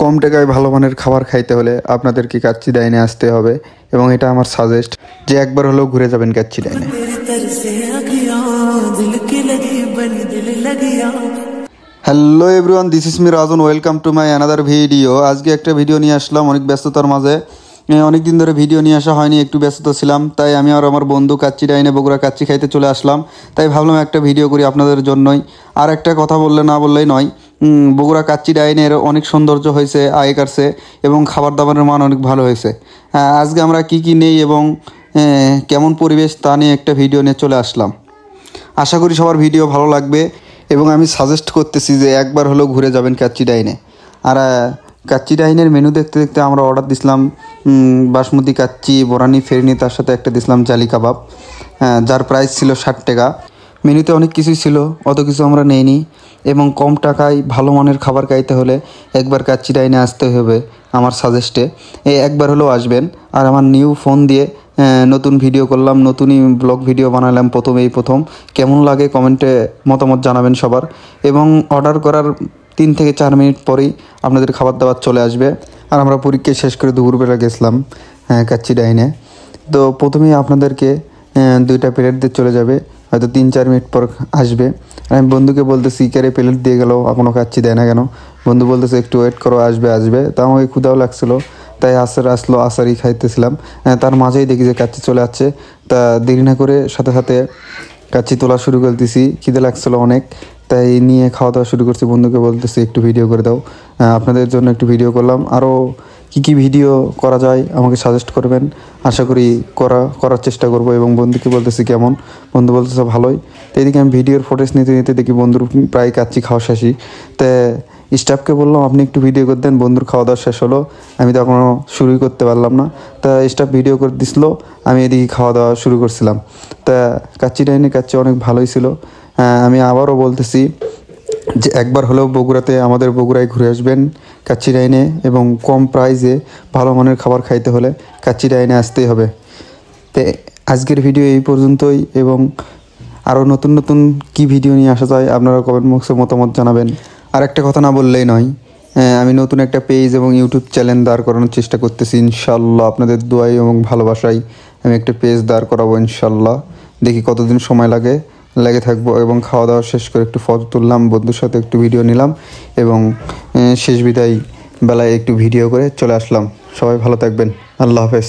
কম টাকায় ভালো মানের খাবার খাইতে হলে আপনাদেরকে কাচ্চি ডাইনে আসতে হবে এবং এটা আমার সাজেস্ট যে একবার হলেও ঘুরে যাবেন কাচ্চি ডাইনে। Hello everyone, this is me Rajan, welcome to my another video. আজকে একটা ভিডিও নিয়ে আসলাম অনেক ব্যস্ততার মাঝে। অনেক দিন ধরে ভিডিও নিয়ে আসা হয়নি, একটু ব্যস্ত ছিলাম, তাই আমি আর আমার বন্ধু কাচ্চি ডাইনে বগুড়া কাচ্চি খাইতে চলে আসলাম। তাই ভাবলাম একটা ভিডিও করি আপনাদের জন্যই। আর একটা কথা না বললেই নয়, বগুড়া কাচ্চি ডাইনের অনেক সৌন্দর্য হয়েছে আগেকারছে এবং খাবার দাবারের মান অনেক ভালো হয়েছে। আজকে আমরা কি নেই এবং কেমন পরিবেশ তা নিয়ে একটা ভিডিও নিয়ে চলে আসলাম। আশা করি সবার ভিডিও ভালো লাগবে এবং আমি সাজেস্ট করতেছি যে একবার হলেও ঘুরে যাবেন কাচ্চি ডাইনে। আর কাচ্চি ডাইনের মেনু দেখতে দেখতে আমরা অর্ডার দিছিলাম বাসমতি কাচ্চি, বোরানি, ফেরনি, তার সাথে একটা দিছিলাম জালি কাবাব, যার প্রাইস ছিল 60 টাকা। মেনুতে অনেক কিছুই ছিল, অত কিছু আমরা নেইনি এবং কম টাকায় ভালো মানের খাবার খাইতে হলে একবার কাচ্চি ডাইনে আসতে হবে আমার সাজেস্টে। একবার হলেও আসবেন। আর আমার নিউ ফোন দিয়ে নতুন ভিডিও করলাম, নতুনই ব্লগ ভিডিও বানালাম প্রথম। কেমন লাগে কমেন্টে মতামত জানাবেন সবার। এবং অর্ডার করার 3 থেকে 4 মিনিট পরেই আপনাদের খাবার দাবার চলে আসবে। আর আমরা পরীক্ষা শেষ করে দুপুরবেলা গেছিলাম কাচ্চি ডাইনে। তো প্রথমেই আপনাদেরকে 2টা প্লেট দিয়ে চলে যাবে, হয়তো 3-4 মিনিট পর আসবে। আর আমি বন্ধুকে বলতেছি ক্যারে প্লেট দিয়ে গেল, এখনও কাচ্চি দেয় না কেন? বন্ধু বলতেছে একটু ওয়েট করো, আসবে। তা আমাকে ক্ষুধাও লাগছিলো, তাই আসলো, আসারই খাইতেছিলাম। তার মাঝেই দেখি যে কাচ্চি চলে আসছে। তা দেরি না করে সাথে কাচ্চি তোলা শুরু করতেছি। খিদে লাগছিলো অনেক, তাই নিয়ে খাওয়া দাওয়া শুরু করছি। বন্ধুকে বলতেছি একটু ভিডিও করে দাও, আপনাদের জন্য একটু ভিডিও করলাম। আরও কী ভিডিও করা যায় আমাকে সাজেস্ট করবেন, আশা করি করার চেষ্টা করব। এবং বন্ধুকে বলতেছি কেমন, বন্ধু বলতেছে ভালোই। তো এদিকে আমি ভিডিওর ফুটেজ নিতে দেখি বন্ধুর প্রায় কাচ্চি খাওয়া শেষই। তো স্টাফকে বললাম আপনি একটু ভিডিও করে দেন। বন্ধুর খাওয়া দাওয়া শেষ হলো, আমি তো এখনও শুরুই করতে পারলাম না। তা স্টাফ ভিডিও করে দিছিল, আমি এদিকে খাওয়া দাওয়া শুরু করছিলাম। তা কাচ্চি ডাইনে কাচ্চি অনেক ভালোই ছিল। আমি আবারও বলতেছি যে একবার হলেও আমাদের বগুড়ায় ঘুরে আসবেন কাচ্চি ডাইনে, এবং কম প্রাইসে ভালো মানের খাবার খাইতে হলে কাচ্চি ডাইনে আসতেই হবে। তো আজকের ভিডিও এই পর্যন্তই, এবং আরও নতুন কি ভিডিও নিয়ে আসা যায় আপনারা কমেন্ট বক্সে মতামত জানাবেন। আর একটা কথা না বললেই নয়, আমি নতুন একটা পেজ এবং ইউটিউব চ্যানেল দাঁড় করানোর চেষ্টা করতেছি। ইনশাল্লাহ আপনাদের দোয়াই এবং ভালোবাসায় আমি একটা পেজ দাঁড় করাবো ইনশাল্লাহ। দেখি কতদিন সময় লেগে থাকবো। এবং খাওয়া দাওয়া শেষ করে একটু ফটো তুললাম, বন্ধুর সাথে একটু ভিডিও নিলাম এবং শেষ বিদায় বেলায় একটু ভিডিও করে চলে আসলাম। সবাই ভালো থাকবেন, আল্লাহ হাফেজ।